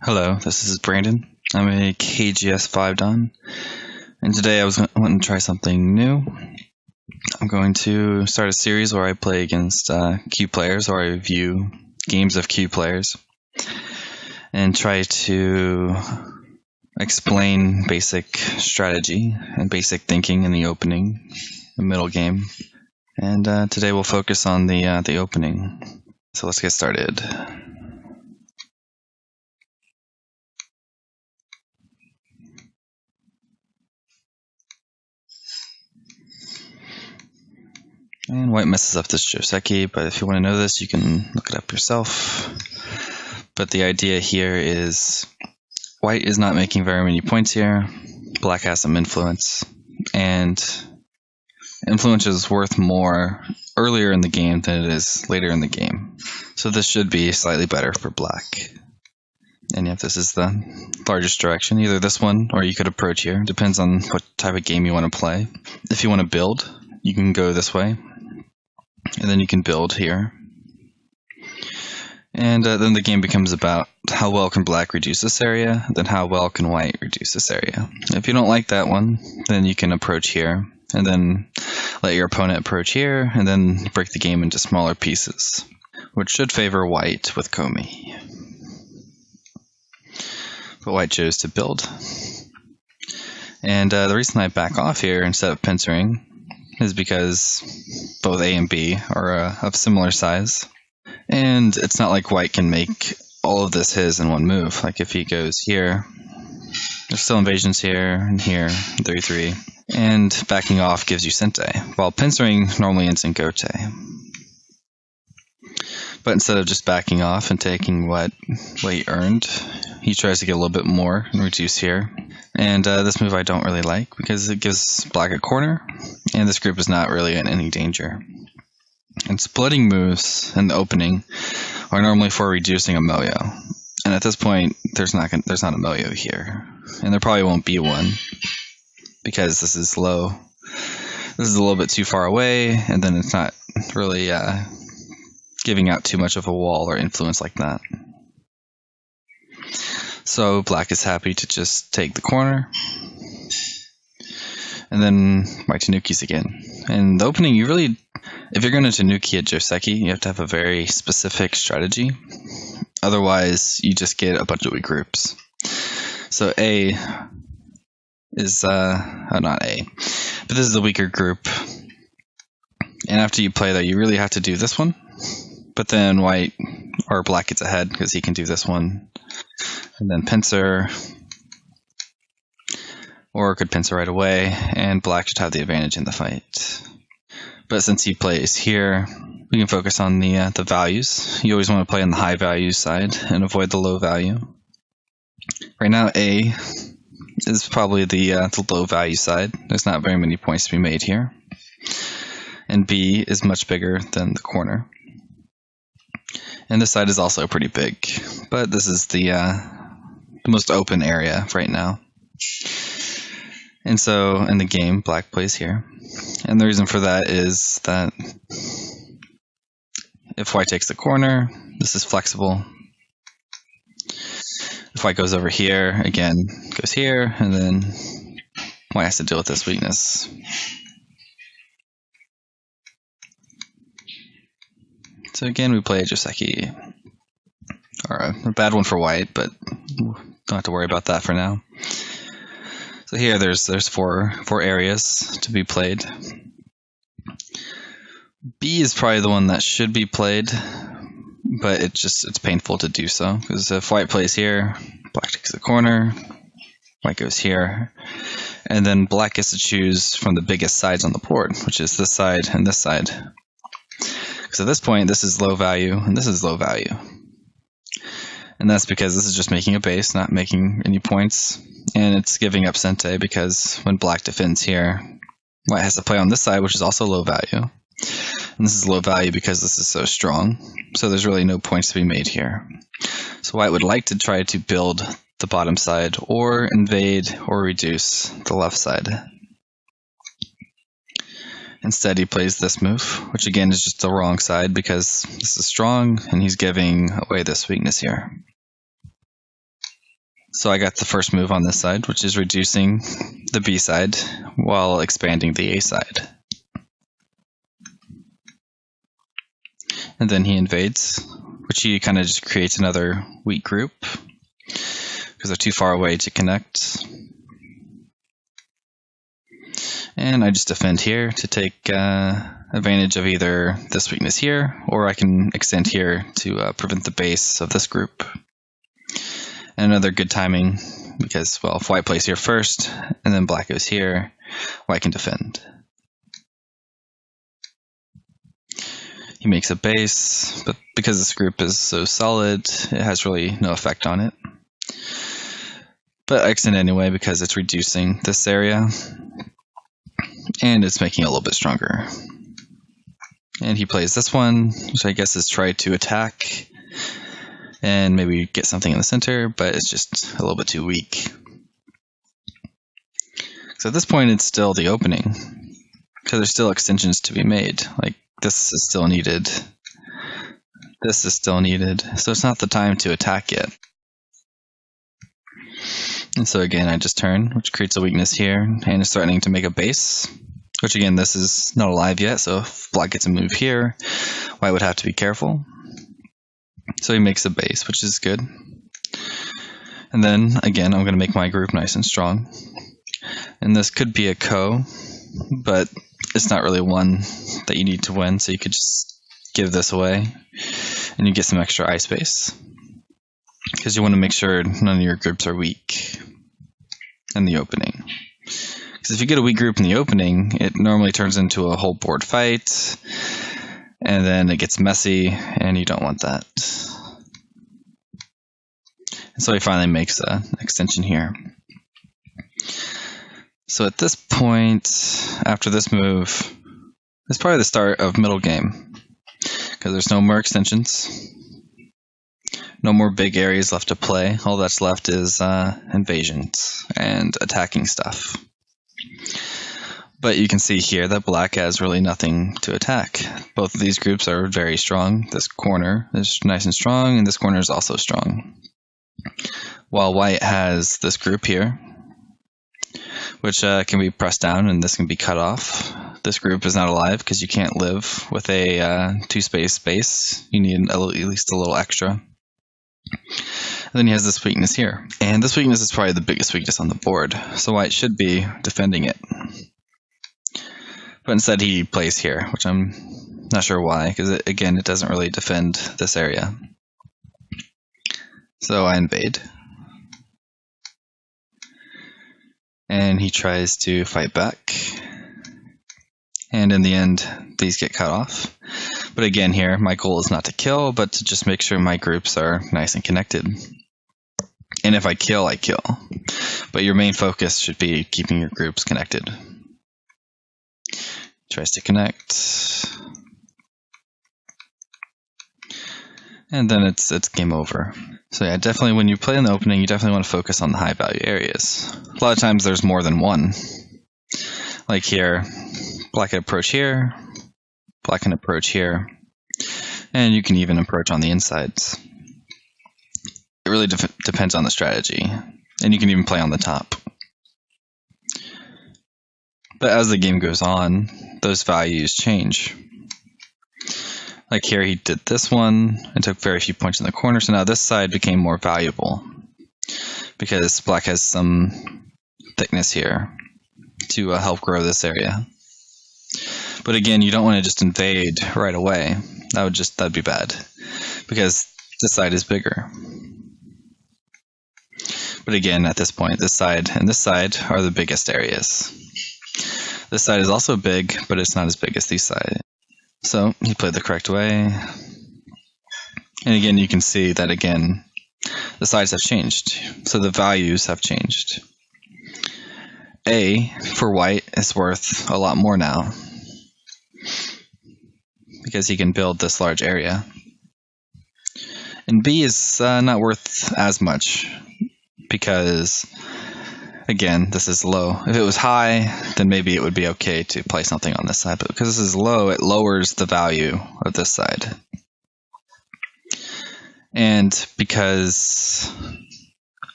Hello, this is Brandon. I'm a KGS 5 Don, and today I was wanting to try something new. I'm going to start a series where I play against Q players, or I review games of Q players, and try to explain basic strategy and basic thinking in the opening, the middle game. And today we'll focus on the opening. So let's get started. And white messes up this Joseki, but if you want to know this, you can look it up yourself. But the idea here is white is not making very many points here. Black has some influence, and influence is worth more earlier in the game than it is later in the game. So this should be slightly better for black. And yet this is the largest direction, either this one or you could approach here. Depends on what type of game you want to play. If you want to build, you can go this way. And then you can build here. And then the game becomes about how well can black reduce this area, then how well can white reduce this area. If you don't like that one, then you can approach here, and then let your opponent approach here, and then break the game into smaller pieces, which should favor white with Komi. But white chose to build. And the reason I back off here instead of pincering is because both A and B are of similar size. And it's not like white can make all of this his in one move. Like if he goes here, there's still invasions here and here, 33. And backing off gives you Sente, while pincering normally ends in Gote. But instead of just backing off and taking what he earned, he tries to get a little bit more and reduce here. And this move I don't really like because it gives black a corner, and this group is not really in any danger. And splitting moves in the opening are normally for reducing a Moyo. And at this point, there's not a Moyo here. And there probably won't be one, because this is low. This is a little bit too far away, and then it's not really giving out too much of a wall or influence like that. So black is happy to just take the corner, and then white Tanukis again. And the opening, if you're going to Tanuki a Joseki, you have to have a very specific strategy. Otherwise, you just get a bunch of weak groups. So A is, not A, but this is the weaker group. And after you play that, you really have to do this one. But then white or black gets ahead because he can do this one. And then pincer, or could pincer right away, and black should have the advantage in the fight. But since he plays here, we can focus on the values. You always want to play on the high value side and avoid the low value. Right now, A is probably the low value side. There's not very many points to be made here. And B is much bigger than the corner. And this side is also pretty big, but this is the most open area right now. And so in the game, black plays here. And the reason for that is that if white takes the corner, this is flexible. If white goes over here, again, goes here, and then white has to deal with this weakness. So again, we play a Joseki, or a bad one for white, but don't have to worry about that for now. So here, there's four areas to be played. B is probably the one that should be played, but it's painful to do so, because if white plays here, black takes the corner, white goes here, and then black gets to choose from the biggest sides on the board, which is this side and this side. So at this point, this is low value, and this is low value. And that's because this is just making a base, not making any points. And it's giving up Sente because when black defends here, white has to play on this side, which is also low value. And this is low value because this is so strong. So there's really no points to be made here. So white would like to try to build the bottom side, or invade or reduce the left side. Instead, he plays this move, which again is just the wrong side because this is strong, and he's giving away this weakness here. So I got the first move on this side, which is reducing the B side while expanding the A side. And then he invades, which he kind of just creates another weak group because they're too far away to connect. And I just defend here to take advantage of either this weakness here, or I can extend here to prevent the base of this group. And another good timing, because, well, if white plays here first, and then black goes here, white can defend. He makes a base, but because this group is so solid, it has really no effect on it. But I extend anyway because it's reducing this area, and it's making it a little bit stronger. And he plays this one, which I guess is try to attack and maybe get something in the center, but it's just a little bit too weak. So at this point, it's still the opening, because there's still extensions to be made. Like, this is still needed. This is still needed. So it's not the time to attack yet. And so again, I just turn, which creates a weakness here, and is threatening to make a base. Which again, this is not alive yet, so if black gets a move here, white would have to be careful. So he makes a base, which is good. And then, again, I'm going to make my group nice and strong. And this could be a ko, but it's not really one that you need to win, so you could just give this away, and you get some extra eye space. Because you want to make sure none of your groups are weak in the opening. Because if you get a weak group in the opening, it normally turns into a whole board fight, and then it gets messy, and you don't want that. And so he finally makes an extension here. So at this point, after this move, it's probably the start of middle game, because there's no more extensions, no more big areas left to play. All that's left is invasions and attacking stuff. But you can see here that black has really nothing to attack. Both of these groups are very strong. This corner is nice and strong, and this corner is also strong. While white has this group here, which can be pressed down, and this can be cut off. This group is not alive because you can't live with a two-space base. You need at least a little extra. And then he has this weakness here. And this weakness is probably the biggest weakness on the board, so white should be defending it. But instead he plays here, which I'm not sure why, because again, it doesn't really defend this area. So I invade. And he tries to fight back. And in the end, these get cut off. But again here, my goal is not to kill, but to just make sure my groups are nice and connected. And if I kill, I kill. But your main focus should be keeping your groups connected. Tries to connect. And then it's game over. So yeah, definitely when you play in the opening, you definitely want to focus on the high value areas. A lot of times there's more than one. Like here, black can approach here, black can approach here, and you can even approach on the insides. It really depends on the strategy, and you can even play on the top. But as the game goes on, those values change. Like here, he did this one and took very few points in the corner, so now this side became more valuable because black has some thickness here to help grow this area. But again, you don't want to just invade right away. That'd be bad because this side is bigger. But again, at this point, this side and this side are the biggest areas. This side is also big, but it's not as big as this side. So he played the correct way. And again, you can see that again, the sides have changed. So the values have changed. A for white is worth a lot more now because he can build this large area. And B is not worth as much because, again, this is low. If it was high, then maybe it would be okay to play something on this side. But because this is low, it lowers the value of this side. And because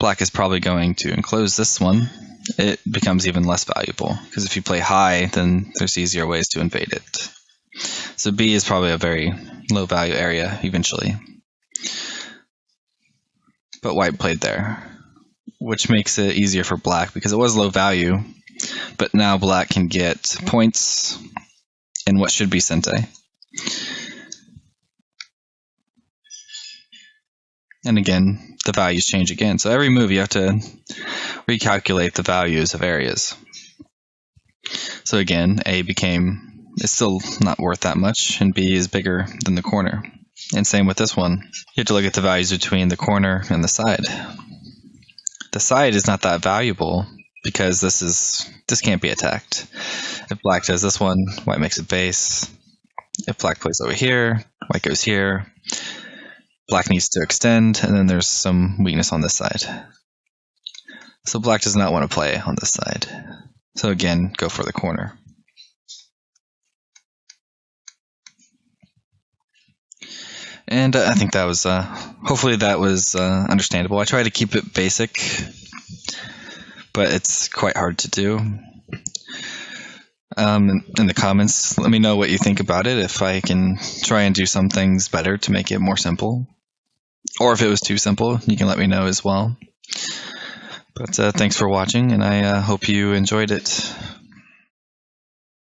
black is probably going to enclose this one, it becomes even less valuable, because if you play high, then there's easier ways to invade it. So B is probably a very low value area eventually. But white played there, which makes it easier for black because it was low value, but now black can get points in what should be Sente. And again, the values change again. So every move you have to recalculate the values of areas. So again, A it's still not worth that much, and B is bigger than the corner. And same with this one. You have to look at the values between the corner and the side. The side is not that valuable because this can't be attacked. If black does this one, white makes it base. If black plays over here, white goes here. Black needs to extend, and then there's some weakness on this side. So black does not want to play on this side. So again, go for the corner. And I think that was, hopefully that was understandable. I try to keep it basic, but it's quite hard to do. In the comments, let me know what you think about it, if I can try and do some things better to make it more simple. Or if it was too simple, you can let me know as well. But thanks for watching, and I hope you enjoyed it.